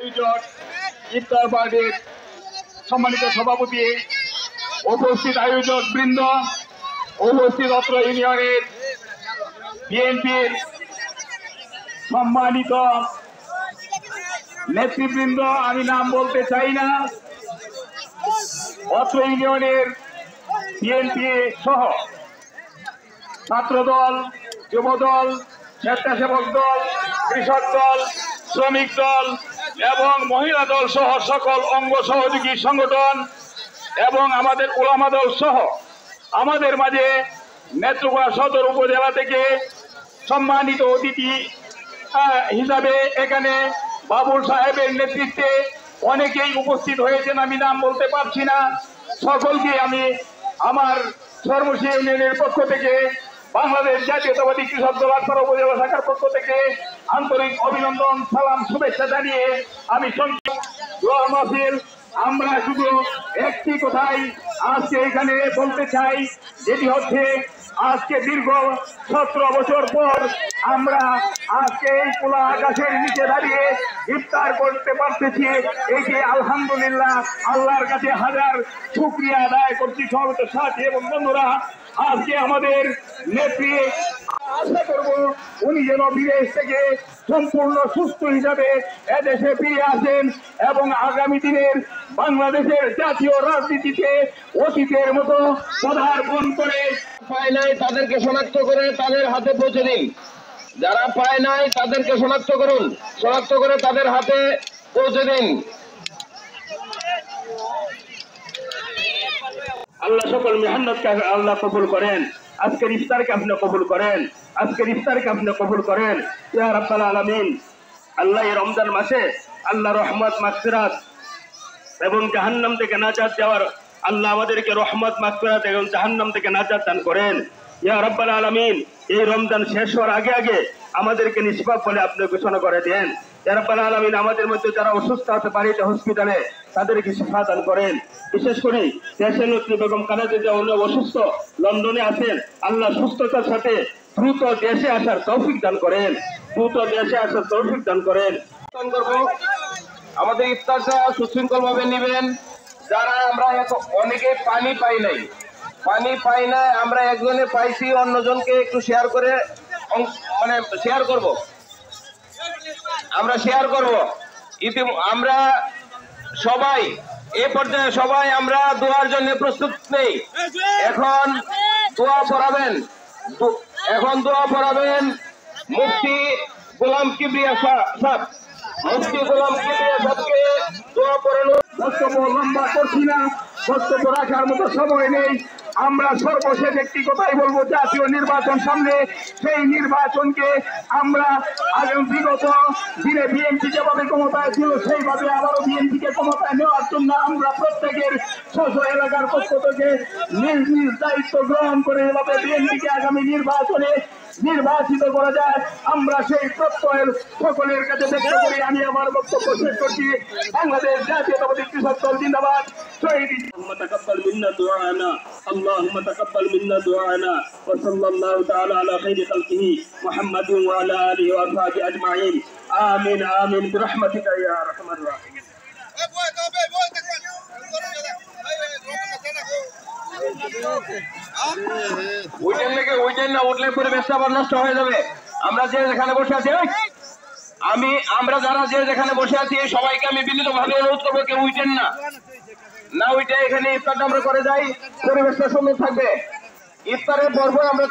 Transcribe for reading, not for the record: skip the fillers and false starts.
ইফতার পার্টির সম্মানিত সভাপতি, উপস্থিত আয়োজক বৃন্দ, উপস্থিত অত্র ইউনিয়নের বিএনপির সম্মানিত নেতৃবৃন্দ, আমি নাম বলতে চাই না, অত্র ইউনিয়নের বিএনপি সহ ছাত্রদল, যুবদল, স্বেচ্ছাসেবক দল, কৃষক দল, শ্রমিক দল এবং মহিলা দল সহ সকল অঙ্গ সহযোগী সংগঠন এবং আমাদের উলামা দল সহ আমাদের মাঝে নেত্রকোনা সদর উপজেলা থেকে সম্মানিত অতিথি হিসাবে এখানে বাবুল সাহেবের নেতৃত্বে অনেকেই উপস্থিত হয়েছেন। আমি নাম বলতে পারছি না। সকলকে আমি আমার সর্বশী ইউনিয়নের পক্ষ থেকে, বাংলাদেশ জাতীয়তাবাদী কৃষক দল আটপাড়া উপজেলা শাখার পক্ষ থেকে আন্তরিক অভিনন্দন, সালাম, শুভেচ্ছা জানিয়ে আমি দোয়া মাহফিল আমরা শুধু একটি কথাই আজকে এখানে বলতে চাই, যেটি হচ্ছে আজকে দীর্ঘ 17 বছর পর আমরা আজকে এই খোলা আকাশের নিচে দাঁড়িয়ে ইফতার করতে পারতেছি। এই যে আলহামদুলিল্লাহ, আল্লাহর কাছে হাজার শুকরিয়া আদায় করছি। সমবেত সাথী এবং বন্ধুরা, আজকে আমাদের নেত্রী, আশা করব উনি যেন বিদেশ থেকে সম্পূর্ণ সুস্থ হিসাবে এদেশে ফিরে আসেন এবং আগামী দিনের বাংলাদেশের জাতীয় রাজনীতিতে অতীতের মতো পদার্পণ করে পায় নাই তাদেরকে শনাক্ত করে তাদের হাতে পৌঁছে দিন। যারা পায় নাই তাদেরকে শনাক্ত করুন, শনাক্ত করে তাদের হাতে পৌঁছে দিন। আল্লাহ সকল মেহনতকে আল্লাহ কবুল করেন। আজকের ইফতারকে আপনি কবুল করেন, আজকের ইফতারকে আপনি কবুল করেন ইয়া রাব্বাল আলামিন। আল্লাহ এই রমজান মাসে আল্লাহ রহমত, মাগফিরাত এবং জাহান্নাম থেকে নাজাত দেওয়ার আল্লাহ আমাদেরকে রহমত, মাগফিরাত এবং জাহান্নাম থেকে নাজাত দান করেন ইয়া রাব্বাল আলামিন। এই রমজান শেষ হওয়ার আগে আগে আমাদেরকে নিষ্পাপ বলে আপনি ঘোষণা করে দেন ইয়া রাব্বাল আলামিন। আমাদের মধ্যে যারা অসুস্থ আছে বাড়িতে, হসপিটালে, তাদেরকে শিফা দান করেন। বিশেষ করে দেশের নেত্রী বেগম খালেদা জিয়া অনেক অসুস্থ, লন্ডনে আছেন, আল্লাহ সুস্থতার সাথে দ্রুত দেশে আসার তৌফিক দান করেন, দ্রুত দেশে আসার তৌফিক দান করেন। আমাদের ইফতারটা সুশৃঙ্খল ভাবে নেবেন। যারা আমরা অনেকে পানি পাই নাই, আমরা একজনে পাইছি, অন্যজনকে একটু শেয়ার করে শেয়ার করব, আমরা শেয়ার করব। আমরা সবাই এ পর্যায়ে সবাই আমরা দোয়ার জন্য প্রস্তুত নেই। এখন দোয়া পড়াবেন মুফতি গোলাম কিবরিয়া সাহেব। মুফতি গোলাম কিবরিয়া সাহেবকে দোয়া পড়ানো। বক্তব্য লম্বা করছি না, বক্তব্য রাখার মতো সময় নেই। আমরা সর্বশেষ একটি কথাই বলবো, জাতীয় নির্বাচন সামনে, সেই নির্বাচনকে আমরা বিগত দিনে বিএনপি যেভাবে ক্ষমতায় ছিল সেইভাবে আবারও বিএনপিকে ক্ষমতায় নেওয়ার জন্য আমরা প্রত্যেকের স্ব এলাকার পক্ষ থেকে নিজ নিজ দায়িত্ব গ্রহণ করে এভাবে বিএনপিকে আগামী নির্বাচনে নির্বাচিত করা যায়, আমরা সেই প্রত্যয়ের সকলের কাছে ব্যক্ত করি। আমি আমার বক্তব্য শেষ করছি। বাংলাদেশ জাতীয়তাবাদী কৃষক দল জিন্দাবাদ। اللهم تقبل منا دعاءنا، اللهم تقبل منا دعاءنا، وصلى الله تعالى على خير خلقه محمد وعلى اله واصحابه اجمعين، آمين آمين برحمتك يا ارحم الراحمين। উঠলে পরিবেশটা আবার নষ্ট হয়ে যাবে। আমরা যে যেখানে বসে আছি, আমরা যারা যে যেখানে বসে আছি সবাইকে আমি বিনীতভাবে অনুরোধ করবো, কেউ উঠেন না, উঠে এখানে ইফতারটা আমরা করে যাই, পরিবেশটা সুন্দর থাকবে। ইফতারের পর্ব আমরা